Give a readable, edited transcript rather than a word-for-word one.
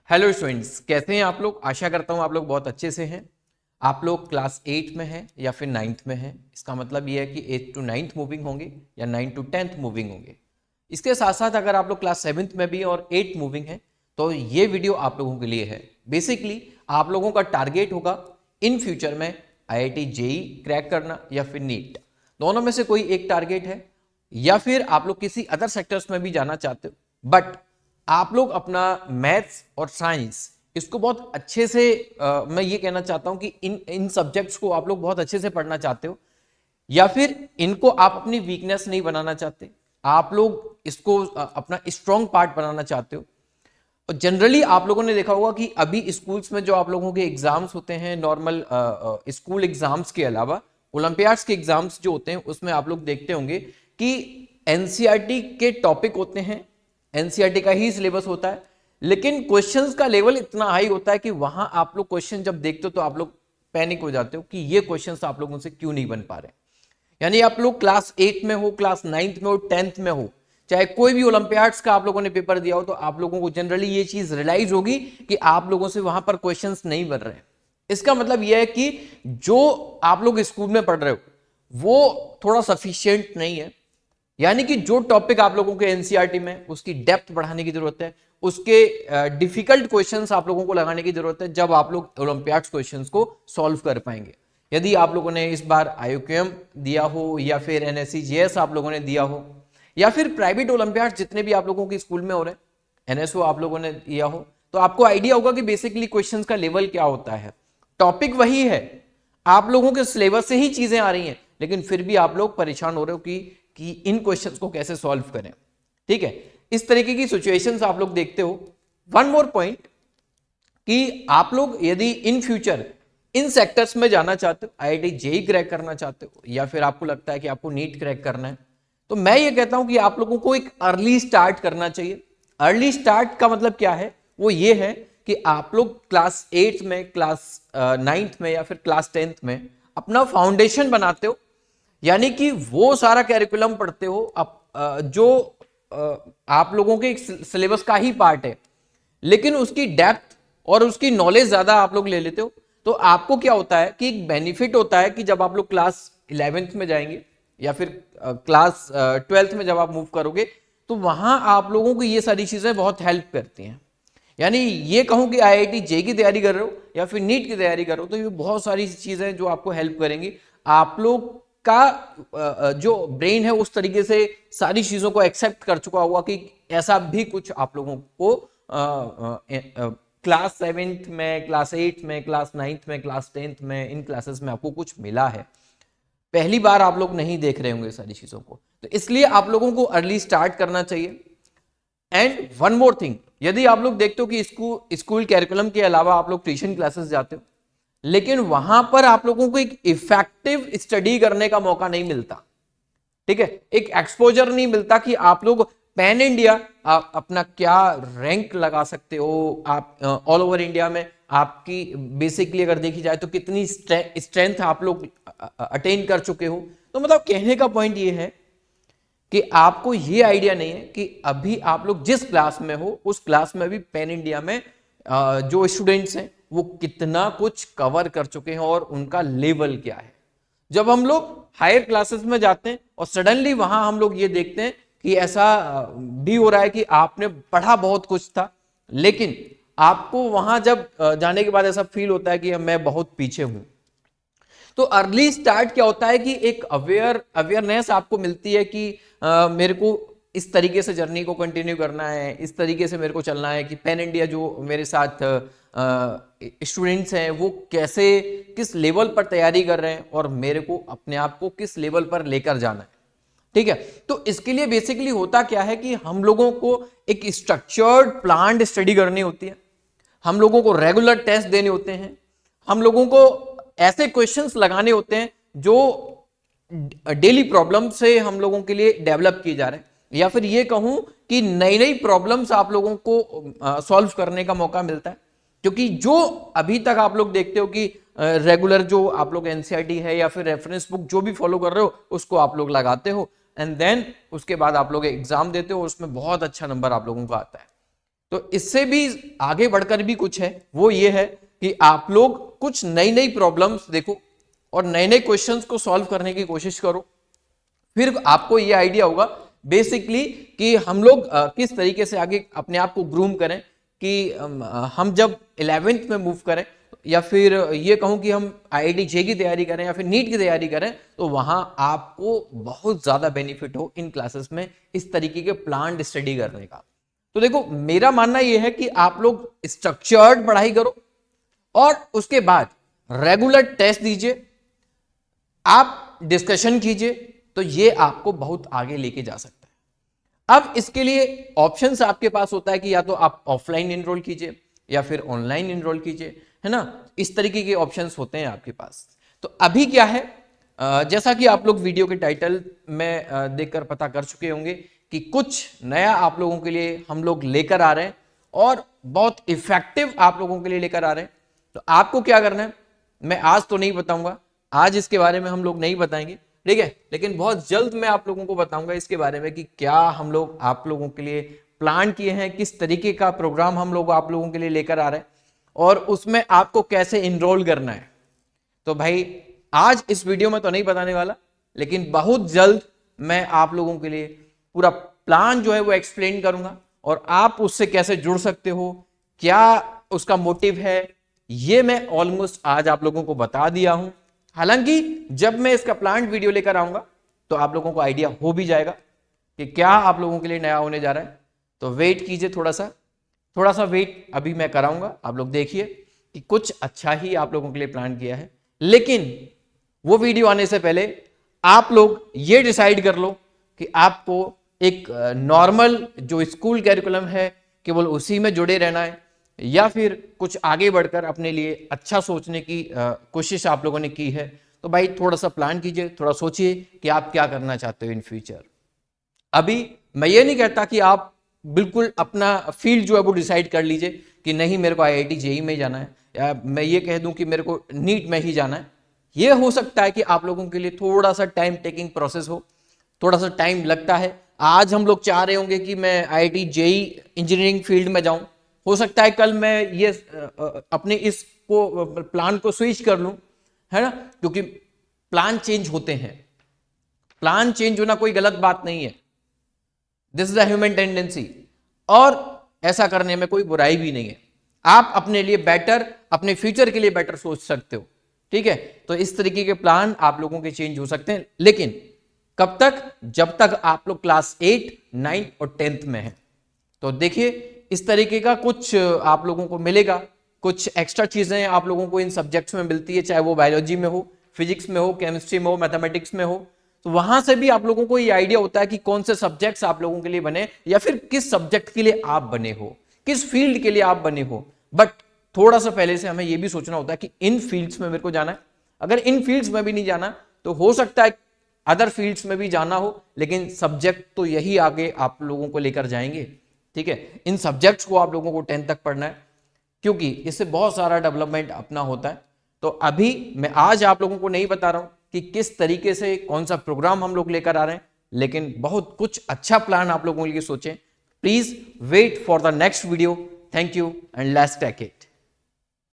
Hello students, कैसे हैं आप लोग। आशा करता हूं आप लोग बहुत अच्छे से हैं। आप लोग क्लास 8 में हैं या फिर 9th में हैं। इसका मतलब ये है कि 8 to 9th मूविंग होंगे या 9 to 10th मूविंग होंगे। इसके साथ साथ अगर आप लोग क्लास 7th में भी और 8 मूविंग हैं तो ये वीडियो आप लोगों के लिए है। बेसिकली आप लोगों का टारगेट होगा इन फ्यूचर में IIT जेई क्रैक करना या फिर नीट, दोनों में से कोई एक टारगेट है, या फिर आप लोग किसी अदर सेक्टर्स में भी जाना चाहते हो। बट आप लोग अपना मैथ्स और साइंस इसको बहुत अच्छे से मैं ये कहना चाहता हूं कि इन इन सब्जेक्ट्स को आप लोग बहुत अच्छे से पढ़ना चाहते हो, या फिर इनको आप अपनी वीकनेस नहीं बनाना चाहते, आप लोग इसको अपना स्ट्रॉन्ग पार्ट बनाना चाहते हो। और जनरली आप लोगों ने देखा होगा कि अभी स्कूल्स में जो आप लोगों के एग्जाम्स होते हैं, नॉर्मल स्कूल एग्जाम्स के अलावा ओलंपियाड्स के एग्जाम्स जो होते हैं उसमें आप लोग देखते होंगे कि एनसीईआरटी के टॉपिक होते हैं, एनसीईआरटी का ही सिलेबस होता है, लेकिन क्वेश्चंस का लेवल इतना हाई होता है कि वहां आप लोग क्वेश्चन जब देखते हो तो आप लोग पैनिक हो जाते हो कि ये क्वेश्चंस आप लोगों से क्यों नहीं बन पा रहे। यानी आप लोग क्लास 8 में हो, क्लास 9th में हो, 10th में हो, चाहे कोई भी ओलंपियाड्स का आप लोगों ने पेपर दिया हो, तो आप लोगों को जनरली ये चीज रियलाइज होगी कि आप लोगों से वहां पर क्वेश्चंस नहीं बन रहे हैं। इसका मतलब यह है कि जो आप लोग स्कूल में पढ़ रहे हो वो थोड़ा सफिशियंट नहीं है। यानी कि जो टॉपिक आप लोगों के एनसीईआरटी में उसकी डेप्थ बढ़ाने की जरूरत है, उसके डिफिकल्ट क्वेश्चंस आप लोगों को लगाने की जरूरत है, जब आप लोग ओलंपियाड्स क्वेश्चंस को सॉल्व कर पाएंगे। यदि आप लोगों ने इस बार आईयूक्यूएम दिया हो या फिर एनएससी जेएस आप लोगों ने दिया हो, या फिर प्राइवेट ओलंपियाड जितने भी आप लोगों के स्कूल में हो रहे हैं, एनएसओ आप लोगों ने दिया हो, तो आपको आइडिया होगा कि बेसिकली क्वेश्चंस का लेवल क्या होता है। टॉपिक वही है, आप लोगों के सिलेबस से ही चीजें आ रही हैं, लेकिन फिर भी आप लोग परेशान हो रहे हो कि इन क्वेश्चंस को कैसे सॉल्व करें। ठीक है, इस तरीके की सिचुएशंस आप लोग देखते हो। वन मोर पॉइंट कि आप लोग यदि इन फ्यूचर इन सेक्टर्स में जाना चाहते हो, आईआईटी जेई क्रैक करना चाहते हो, या फिर आपको लगता है कि आपको नीट क्रैक करना है, तो मैं ये कहता हूं कि आप लोगों को एक अर्ली स्टार्ट करना चाहिए। अर्ली स्टार्ट का मतलब क्या है, वो ये है कि आप लोग क्लास 8 में, क्लास 9th में या फिर क्लास 10th में अपना फाउंडेशन बनाते हो। यानी कि वो सारा कैरिकुलम पढ़ते हो जो आप लोगों के सिलेबस का ही पार्ट है, लेकिन उसकी डेप्थ और उसकी नॉलेज ज्यादा आप लोग ले लेते हो। तो आपको क्या होता है कि एक बेनिफिट होता है कि जब आप लोग क्लास 11th में जाएंगे या फिर क्लास 12th में जब आप मूव करोगे, तो वहां आप लोगों को ये सारी चीजें बहुत हेल्प करती हैं। यानी ये कहूं कि आईआईटी जेई की तैयारी कर रहे हो या फिर नीट की तैयारी कर रहे हो, तो ये बहुत सारी चीजें जो आपको हेल्प करेंगी। आप लोग का जो ब्रेन है उस तरीके से सारी चीजों को एक्सेप्ट कर चुका होगा कि ऐसा भी कुछ आप लोगों को क्लास 7th में, क्लास 8 में, क्लास 9th में, क्लास 10th में, इन क्लासेस में आपको कुछ मिला है। पहली बार आप लोग नहीं देख रहे होंगे सारी चीजों को, तो इसलिए आप लोगों को अर्ली स्टार्ट करना चाहिए। एंड वन मोर थिंग, यदि आप लोग देखते हो कि स्कूल कैरिकुलम के अलावा आप लोग ट्यूशन क्लासेस जाते हो, लेकिन वहां पर आप लोगों को एक इफेक्टिव स्टडी करने का मौका नहीं मिलता। ठीक है, एक एक्सपोजर नहीं मिलता कि आप लोग पैन इंडिया अपना क्या रैंक लगा सकते हो। आप ऑल ओवर इंडिया में आपकी बेसिकली अगर देखी जाए तो कितनी स्ट्रेंथ आप लोग अटेन कर चुके हो। तो मतलब कहने का पॉइंट ये है कि आपको ये आइडिया नहीं है कि अभी आप लोग जिस क्लास में हो उस क्लास में भी पैन इंडिया में जो स्टूडेंट्स हैं वो कितना कुछ कवर कर चुके हैं और उनका लेवल क्या है। जब हम लोग हायर क्लासेस में जाते हैं और सडनली वहां हम लोग ये देखते हैं कि ऐसा भी हो रहा है कि आपने पढ़ा बहुत कुछ था, लेकिन आपको वहां जब जाने के बाद ऐसा फील होता है कि मैं बहुत पीछे हूं। तो अर्ली स्टार्ट क्या होता है कि एक अवेयरनेस आपको मिलती है कि मेरे को इस तरीके से जर्नी को कंटिन्यू करना है, इस तरीके से मेरे को चलना है कि पैन इंडिया जो मेरे साथ स्टूडेंट्स हैं वो कैसे, किस लेवल पर तैयारी कर रहे हैं और मेरे को अपने आप को किस लेवल पर लेकर जाना है। ठीक है, तो इसके लिए बेसिकली होता क्या है कि हम लोगों को एक स्ट्रक्चर्ड प्लान्ड स्टडी करनी होती है, हम लोगों को रेगुलर टेस्ट देने होते हैं, हम लोगों को ऐसे क्वेश्चंस लगाने होते हैं जो डेली प्रॉब्लम से हम लोगों के लिए डेवलप किए जा रहे हैं, या फिर ये कहूं कि नई नई प्रॉब्लम्स आप लोगों को सॉल्व करने का मौका मिलता है। क्योंकि जो अभी तक आप लोग देखते हो कि रेगुलर जो आप लोग एनसीईआरटी है या फिर रेफरेंस बुक जो भी फॉलो कर रहे हो उसको आप लोग लगाते हो, एंड देन उसके बाद आप लोग एग्जाम देते हो और उसमें बहुत अच्छा नंबर आप लोगों का आता है। तो इससे भी आगे बढ़कर भी कुछ है, वो ये है कि आप लोग कुछ नई नई प्रॉब्लम्स देखो और नए नए क्वेश्चंस को सॉल्व करने की कोशिश करो। फिर आपको ये आइडिया होगा बेसिकली कि हम लोग किस तरीके से आगे अपने आप को ग्रूम करें कि हम जब 11th में मूव करें या फिर ये कहूं कि हम IIT जे की तैयारी करें या फिर नीट की तैयारी करें, तो वहां आपको बहुत ज्यादा बेनिफिट हो इन क्लासेस में इस तरीके के प्लान्ड स्टडी करने का। तो देखो मेरा मानना यह है कि आप लोग स्ट्रक्चर्ड पढ़ाई करो और उसके बाद रेगुलर टेस्ट दीजिए, आप डिस्कशन कीजिए, तो ये आपको बहुत आगे लेके जा सकता है। अब इसके लिए ऑप्शंस आपके पास होता है कि या तो आप ऑफलाइन एनरोल कीजिए या फिर ऑनलाइन एनरोल कीजिए, है ना। इस तरीके के ऑप्शंस होते हैं आपके पास। तो अभी क्या है, जैसा कि आप लोग वीडियो के टाइटल में देखकर पता कर चुके होंगे कि कुछ नया आप लोगों के लिए हम लोग लेकर आ रहे हैं और बहुत इफेक्टिव आप लोगों के लिए लेकर आ रहे हैं। तो आपको क्या करना है, मैं आज तो नहीं बताऊंगा, आज इसके बारे में हम लोग नहीं बताएंगे, ठीक है, लेकिन बहुत जल्द मैं आप लोगों को बताऊंगा इसके बारे में कि क्या हम लोग आप लोगों के लिए प्लान किए हैं, किस तरीके का प्रोग्राम हम लोग आप लोगों के लिए लेकर आ रहे हैं और उसमें आपको कैसे इनरोल करना है। तो भाई आज इस वीडियो में तो नहीं बताने वाला, लेकिन बहुत जल्द मैं आप लोगों के लिए पूरा प्लान जो है वो एक्सप्लेन करूंगा और आप उससे कैसे जुड़ सकते हो, क्या उसका मोटिव है, ये मैं ऑलमोस्ट आज आप लोगों को बता दिया हूं। हालांकि जब मैं इसका प्लान वीडियो लेकर आऊंगा तो आप लोगों को आइडिया हो भी जाएगा कि क्या आप लोगों के लिए नया होने जा रहा है। तो वेट कीजिए, थोड़ा सा वेट अभी मैं कराऊंगा। आप लोग देखिए कि कुछ अच्छा ही आप लोगों के लिए प्लान किया है, लेकिन वो वीडियो आने से पहले आप लोग ये डिसाइड कर लो कि आपको एक नॉर्मल जो स्कूल कैरिकुलम है केवल उसी में जुड़े रहना है या फिर कुछ आगे बढ़कर अपने लिए अच्छा सोचने की कोशिश आप लोगों ने की है। तो भाई थोड़ा सा प्लान कीजिए, थोड़ा सोचिए कि आप क्या करना चाहते हो इन फ्यूचर। अभी मैं ये नहीं कहता कि आप बिल्कुल अपना फील्ड जो है वो डिसाइड कर लीजिए कि नहीं मेरे को IIT जेई में जाना है, या मैं ये कह दूं कि मेरे को नीट में ही जाना है। ये हो सकता है कि आप लोगों के लिए थोड़ा सा टाइम टेकिंग प्रोसेस हो, थोड़ा सा टाइम लगता है। आज हम लोग चाह रहे होंगे कि मैं IIT जेई इंजीनियरिंग फील्ड में जाऊं, हो सकता है कल मैं ये अपने इसको प्लान को स्विच कर लूं, है ना, क्योंकि प्लान चेंज होते हैं। प्लान चेंज होना कोई गलत बात नहीं है, this is a human tendency, और ऐसा करने में कोई बुराई भी नहीं है। आप अपने लिए बेटर, अपने फ्यूचर के लिए बेटर सोच सकते हो, ठीक है। तो इस तरीके के प्लान आप लोगों के चेंज हो सकते हैं, लेकिन कब तक, जब तक आप लोग क्लास 8, 9 और 10th में हैं। तो देखिए इस तरीके का कुछ आप लोगों को मिलेगा, कुछ एक्स्ट्रा चीजें आप लोगों को इन सब्जेक्ट्स में मिलती है, चाहे वो बायोलॉजी में हो, फिजिक्स में हो, केमिस्ट्री में हो, मैथमेटिक्स में हो। तो वहां से भी आप लोगों को ये आइडिया होता है कि कौन से सब्जेक्ट्स आप लोगों के लिए बने या फिर किस सब्जेक्ट के लिए आप बने हो, किस फील्ड के लिए आप बने हो। बट थोड़ा सा पहले से हमें यह भी सोचना होता है कि इन फील्ड्स में मेरे को जाना है। अगर इन फील्ड्स में भी नहीं जाना तो हो सकता है अदर फील्ड्स में भी जाना हो, लेकिन सब्जेक्ट तो यही आगे आप लोगों को लेकर जाएंगे, ठीक है। इन सब्जेक्ट्स को आप लोगों को 10th तक पढ़ना है, क्योंकि इससे बहुत सारा डेवलपमेंट अपना होता है। तो अभी मैं आज आप लोगों को नहीं बता रहा हूं कि किस तरीके से कौन सा प्रोग्राम हम लोग लेकर आ रहे हैं, लेकिन बहुत कुछ अच्छा प्लान आप लोगों के लिए सोचें। Please wait for the next video. Thank you and let's take it.